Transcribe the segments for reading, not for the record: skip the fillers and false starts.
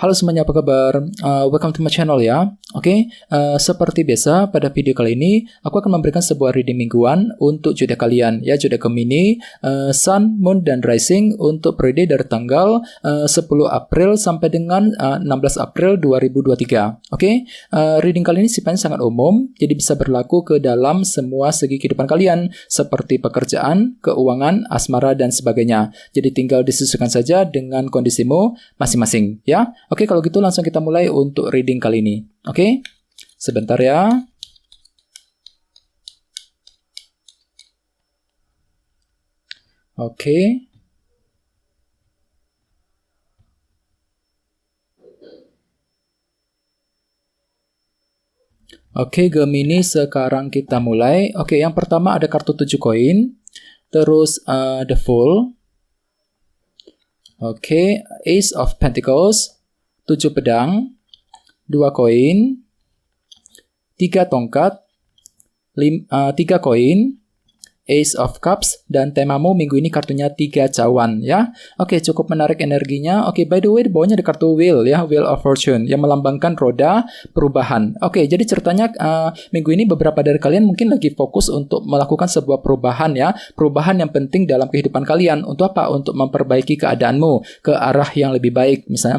Halo semuanya, apa kabar? Welcome to my channel ya. Oke, seperti biasa pada video kali ini aku akan memberikan sebuah reading mingguan untuk zodiak kalian ya, zodiak Gemini, Sun, Moon dan Rising untuk periode dari tanggal 10 April sampai dengan 16 April 2023. Oke, reading kali ini sifatnya sangat umum, jadi bisa berlaku ke dalam semua segi kehidupan kalian seperti pekerjaan, keuangan, asmara dan sebagainya. Jadi tinggal disesuaikan saja dengan kondisimu masing-masing ya. Oke, kalau gitu langsung kita mulai untuk reading kali ini. Oke, sebentar ya. Oke. Oke, Gemini, sekarang kita mulai. Oke, yang pertama ada kartu 7 koin. Terus The Fool. Oke, Ace of Pentacles. 7 pedang, 2 koin, 3 tongkat, 3 koin, Ace of Cups, dan temamu minggu ini kartunya 3 cawan ya. Oke, cukup menarik energinya. Oke, by the way di bawahnya ada kartu Wheel ya, Wheel of Fortune yang melambangkan roda perubahan. Oke, jadi ceritanya minggu ini beberapa dari kalian mungkin lagi fokus untuk melakukan sebuah perubahan ya. Perubahan yang penting dalam kehidupan kalian. Untuk apa? Untuk memperbaiki keadaanmu ke arah yang lebih baik. Misalnya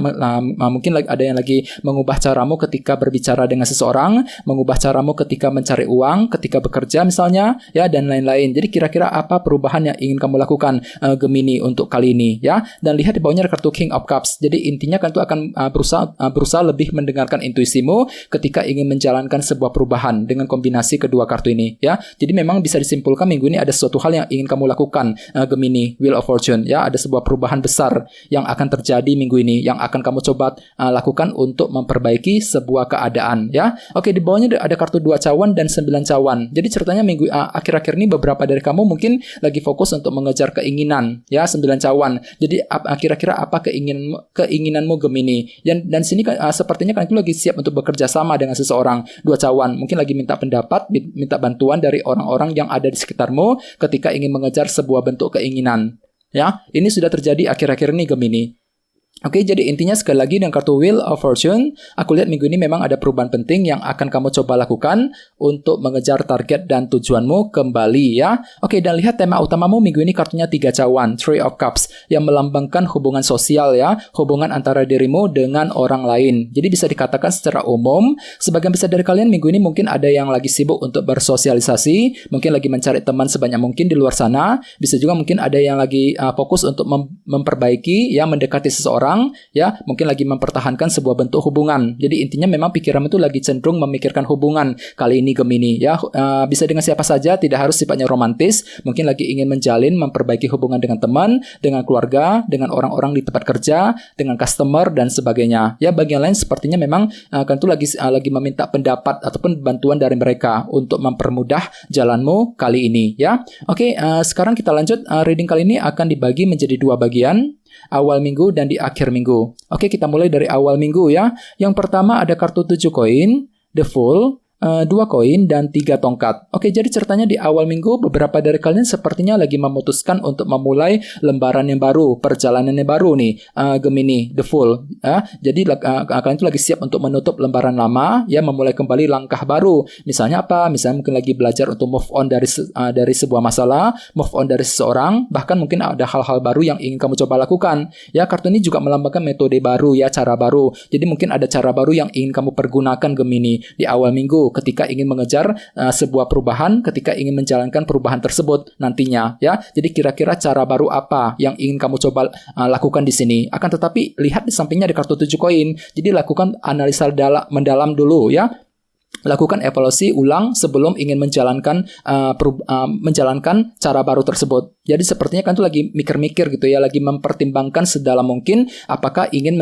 mungkin ada yang lagi mengubah caramu ketika berbicara dengan seseorang, mengubah caramu ketika mencari uang, ketika bekerja misalnya ya, dan lain-lain. Jadi kira-kira apa perubahan yang ingin kamu lakukan Gemini untuk kali ini ya. Dan lihat di bawahnya ada kartu King of Cups. Jadi intinya kan itu akan berusaha lebih mendengarkan intuisimu ketika ingin menjalankan sebuah perubahan dengan kombinasi kedua kartu ini ya. Jadi memang bisa disimpulkan minggu ini ada sesuatu hal yang ingin kamu lakukan Gemini, Wheel of Fortune ya. Ada sebuah perubahan besar yang akan terjadi minggu ini yang akan kamu coba lakukan untuk memperbaiki sebuah keadaan ya. Oke, di bawahnya ada kartu 2 cawan dan 9 cawan. Jadi ceritanya minggu akhir-akhir ini beberapa dari kamu mungkin lagi fokus untuk mengejar keinginan ya, 9 cawan. Jadi kira-kira apa keinginanmu Gemini? Dan sini sepertinya kan itu lagi siap untuk bekerja sama dengan seseorang. 2 cawan mungkin lagi minta pendapat, minta bantuan dari orang-orang yang ada di sekitarmu ketika ingin mengejar sebuah bentuk keinginan. Ya, ini sudah terjadi akhir-akhir ini Gemini. Oke, jadi intinya sekali lagi dengan kartu Wheel of Fortune, aku lihat minggu ini memang ada perubahan penting yang akan kamu coba lakukan untuk mengejar target dan tujuanmu kembali ya. Oke, dan lihat tema utamamu minggu ini kartunya 3 cawan, Three of Cups, yang melambangkan hubungan sosial ya, hubungan antara dirimu dengan orang lain. Jadi bisa dikatakan secara umum, sebagian besar dari kalian minggu ini mungkin ada yang lagi sibuk untuk bersosialisasi, mungkin lagi mencari teman sebanyak mungkin di luar sana, bisa juga mungkin ada yang lagi fokus untuk memperbaiki ya, mendekati seseorang ya, mungkin lagi mempertahankan sebuah bentuk hubungan. Jadi intinya memang pikiranmu itu lagi cenderung memikirkan hubungan kali ini Gemini ya. Bisa dengan siapa saja, tidak harus sifatnya romantis. Mungkin lagi ingin menjalin, memperbaiki hubungan dengan teman, dengan keluarga, dengan orang-orang di tempat kerja, dengan customer dan sebagainya. Ya, bagi yang lain sepertinya memang kan itu lagi meminta pendapat ataupun bantuan dari mereka untuk mempermudah jalanmu kali ini ya. Oke, sekarang kita lanjut. Reading kali ini akan dibagi menjadi 2 bagian, awal minggu dan di akhir minggu. Oke, kita mulai dari awal minggu ya. Yang pertama ada kartu 7 koin, The Fool, 2 koin dan 3 tongkat. Oke, jadi ceritanya di awal minggu beberapa dari kalian sepertinya lagi memutuskan untuk memulai lembaran yang baru, perjalanan yang baru nih Gemini, The Fool ya. Jadi kalian itu lagi siap untuk menutup lembaran lama ya, memulai kembali langkah baru. Misalnya apa? Misalnya mungkin lagi belajar untuk move on dari sebuah masalah, move on dari seseorang, bahkan mungkin ada hal-hal baru yang ingin kamu coba lakukan. Ya, kartu ini juga melambangkan metode baru ya, cara baru. Jadi mungkin ada cara baru yang ingin kamu pergunakan Gemini di awal minggu ketika ingin mengejar sebuah perubahan, ketika ingin menjalankan perubahan tersebut nantinya ya. Jadi kira-kira cara baru apa yang ingin kamu coba lakukan di sini. Akan tetapi lihat di sampingnya ada kartu 7 koin. Jadi lakukan analisa mendalam dulu ya. Lakukan evaluasi ulang sebelum ingin menjalankan cara baru tersebut. Jadi sepertinya kan tuh lagi mikir-mikir gitu ya, lagi mempertimbangkan sedalam mungkin apakah ingin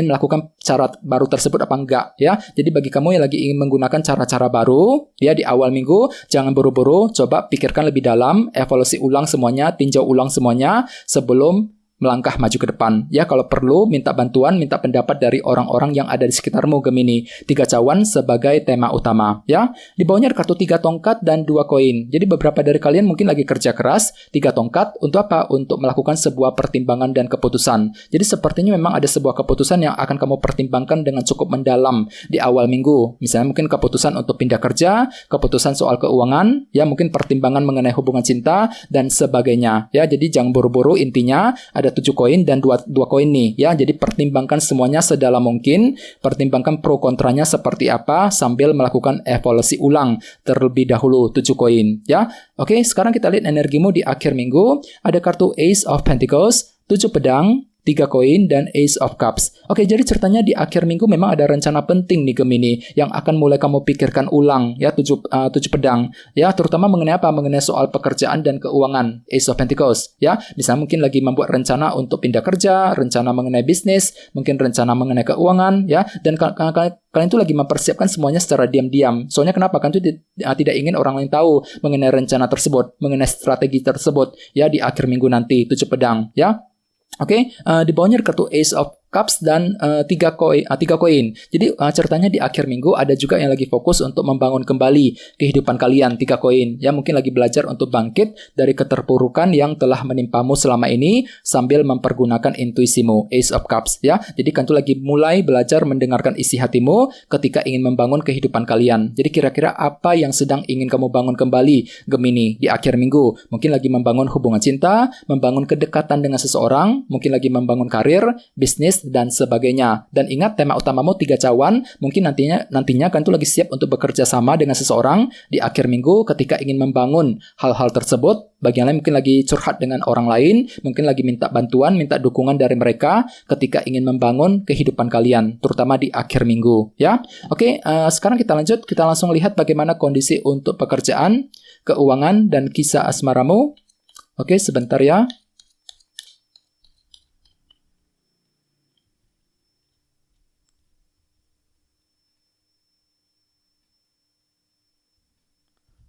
melakukan cara baru tersebut apa enggak ya. Jadi bagi kamu yang lagi ingin menggunakan cara-cara baru ya di awal minggu, jangan buru-buru, coba pikirkan lebih dalam, evaluasi ulang semuanya, tinjau ulang semuanya sebelum melangkah maju ke depan. Ya, kalau perlu minta bantuan, minta pendapat dari orang-orang yang ada di sekitarmu, Gemini. 3 cawan sebagai tema utama. Ya, di bawahnya ada kartu 3 tongkat dan 2 koin. Jadi beberapa dari kalian mungkin lagi kerja keras. 3 tongkat untuk apa? Untuk melakukan sebuah pertimbangan dan keputusan. Jadi sepertinya memang ada sebuah keputusan yang akan kamu pertimbangkan dengan cukup mendalam di awal minggu. Misalnya mungkin keputusan untuk pindah kerja, keputusan soal keuangan, ya mungkin pertimbangan mengenai hubungan cinta dan sebagainya. Ya, jadi jangan buru-buru, intinya ada 7 koin dan 2 koin nih. Ya, jadi pertimbangkan semuanya sedalam mungkin, pertimbangkan pro kontranya seperti apa sambil melakukan evaluasi ulang terlebih dahulu 7 koin. Ya, oke, sekarang kita lihat energimu di akhir minggu. Ada kartu Ace of Pentacles, 7 pedang, 3 koin, dan Ace of Cups. Oke, jadi ceritanya di akhir minggu memang ada rencana penting nih Gemini yang akan mulai kamu pikirkan ulang, ya, 7 pedang. Ya, terutama mengenai apa? Mengenai soal pekerjaan dan keuangan, Ace of Pentacles. Ya, misalnya mungkin lagi membuat rencana untuk pindah kerja, rencana mengenai bisnis, mungkin rencana mengenai keuangan, ya, dan kalian itu lagi mempersiapkan semuanya secara diam-diam. Soalnya kenapa? Kan itu tidak ingin orang lain tahu mengenai rencana tersebut, mengenai strategi tersebut, ya, di akhir minggu nanti, 7 pedang, ya. Oke, di bawahnya ada kartu Ace of Cups dan 3 koin. Jadi ceritanya di akhir minggu ada juga yang lagi fokus untuk membangun kembali kehidupan kalian, 3 koin. Ya, mungkin lagi belajar untuk bangkit dari keterpurukan yang telah menimpamu selama ini sambil mempergunakan intuisimu, Ace of Cups. Ya, jadi kan tuh lagi mulai belajar mendengarkan isi hatimu ketika ingin membangun kehidupan kalian. Jadi kira-kira apa yang sedang ingin kamu bangun kembali, Gemini, di akhir minggu? Mungkin lagi membangun hubungan cinta, membangun kedekatan dengan seseorang, mungkin lagi membangun karir, bisnis, dan sebagainya. Dan ingat, tema utamamu 3 cawan, mungkin nantinya kan tuh lagi siap untuk bekerja sama dengan seseorang di akhir minggu ketika ingin membangun hal-hal tersebut. Bagian lain mungkin lagi curhat dengan orang lain, mungkin lagi minta bantuan, minta dukungan dari mereka ketika ingin membangun kehidupan kalian, terutama di akhir minggu, ya. Oke, sekarang kita lanjut, kita langsung lihat bagaimana kondisi untuk pekerjaan, keuangan, dan kisah asmaramu. Oke, sebentar ya.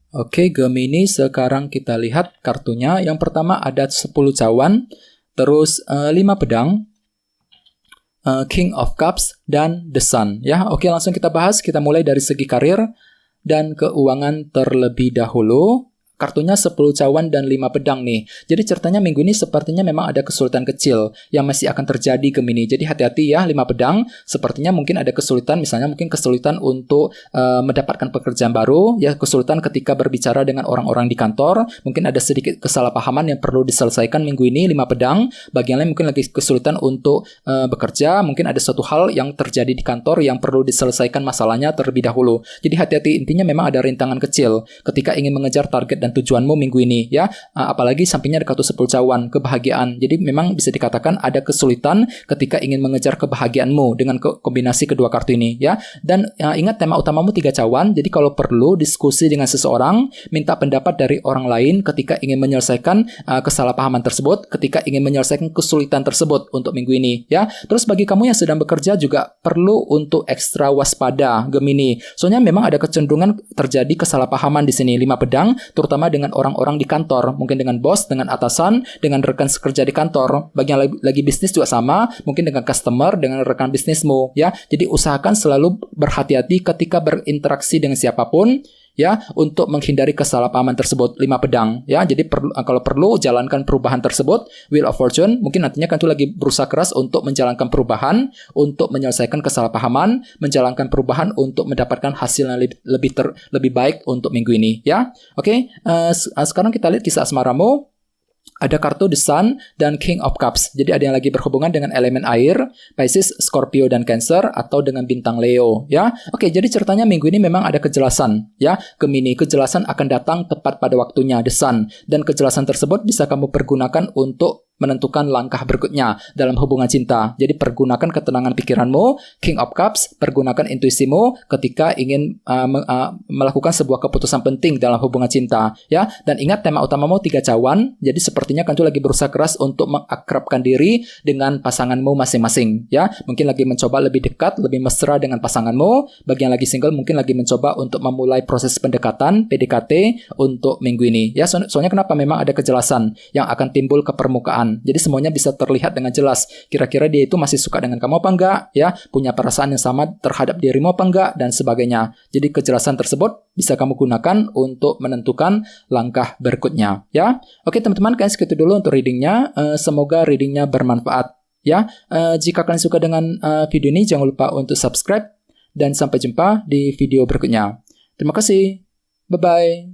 Oke, Gemini, sekarang kita lihat kartunya. Yang pertama ada 10 cawan, terus 5 pedang, King of Cups, dan The Sun. Ya, oke, langsung kita bahas. Kita mulai dari segi karir dan keuangan terlebih dahulu. Kartunya 10 cawan dan 5 pedang nih. Jadi ceritanya minggu ini sepertinya memang ada kesulitan kecil yang masih akan terjadi, Gemini. Jadi hati-hati ya, 5 pedang. Sepertinya mungkin ada kesulitan, misalnya mungkin kesulitan untuk mendapatkan pekerjaan baru, ya, kesulitan ketika berbicara dengan orang-orang di kantor, mungkin ada sedikit kesalahpahaman yang perlu diselesaikan minggu ini, 5 pedang. Bagian lain mungkin lagi kesulitan untuk bekerja, mungkin ada suatu hal yang terjadi di kantor yang perlu diselesaikan masalahnya terlebih dahulu. Jadi hati-hati, intinya memang ada rintangan kecil ketika ingin mengejar target dan tujuanmu minggu ini, ya. Apalagi sampingnya ada kartu 10 cawan, kebahagiaan. Jadi memang bisa dikatakan ada kesulitan ketika ingin mengejar kebahagiaanmu dengan kombinasi kedua kartu ini, ya. Dan ingat, tema utamamu 3 cawan. Jadi kalau perlu diskusi dengan seseorang, minta pendapat dari orang lain ketika ingin menyelesaikan kesalahpahaman tersebut, ketika ingin menyelesaikan kesulitan tersebut untuk minggu ini, ya. Terus bagi kamu yang sedang bekerja juga perlu untuk ekstra waspada, Gemini. Soalnya memang ada kecenderungan terjadi kesalahpahaman di sini, 5 pedang, terutama dengan orang-orang di kantor, mungkin dengan bos, dengan atasan, dengan rekan sekerja di kantor. Bagi yang lagi bisnis juga sama, mungkin dengan customer, dengan rekan bisnismu, ya. Jadi usahakan selalu berhati-hati ketika berinteraksi dengan siapapun, ya, untuk menghindari kesalahpahaman tersebut, 5 pedang, ya. Jadi kalau perlu jalankan perubahan tersebut, Wheel of Fortune, mungkin nantinya kan tuh lagi berusaha keras untuk menjalankan perubahan, untuk menyelesaikan kesalahpahaman, menjalankan perubahan untuk mendapatkan hasil yang lebih baik untuk minggu ini, ya. Oke, sekarang kita lihat kisah asmaramu. Ada kartu The Sun dan King of Cups. Jadi ada yang lagi berhubungan dengan elemen air, Pisces, Scorpio, dan Cancer, atau dengan bintang Leo, ya. Oke, jadi ceritanya minggu ini memang ada kejelasan, ya. Gemini, kejelasan akan datang tepat pada waktunya, The Sun. Dan kejelasan tersebut bisa kamu pergunakan untuk menentukan langkah berikutnya dalam hubungan cinta. Jadi pergunakan ketenangan pikiranmu, King of Cups, pergunakan intuisimu ketika ingin melakukan sebuah keputusan penting dalam hubungan cinta, ya. Dan ingat, tema utamamu 3 cawan. Jadi sepertinya kan tuh lagi berusaha keras untuk mengakrabkan diri dengan pasanganmu masing-masing, ya. Mungkin lagi mencoba lebih dekat, lebih mesra dengan pasanganmu. Bagi yang lagi single mungkin lagi mencoba untuk memulai proses pendekatan, PDKT, untuk minggu ini, ya. Soalnya kenapa? Memang ada kejelasan yang akan timbul ke permukaan kelihatan. Jadi semuanya bisa terlihat dengan jelas. Kira-kira dia itu masih suka dengan kamu apa enggak, ya, punya perasaan yang sama terhadap dirimu apa enggak, dan sebagainya. Jadi kejelasan tersebut bisa kamu gunakan untuk menentukan langkah berikutnya, ya. Oke teman-teman, kayaknya segitu dulu untuk readingnya. Semoga readingnya bermanfaat, ya. Jika kalian suka dengan video ini, jangan lupa untuk subscribe, dan sampai jumpa di video berikutnya. Terima kasih. Bye-bye.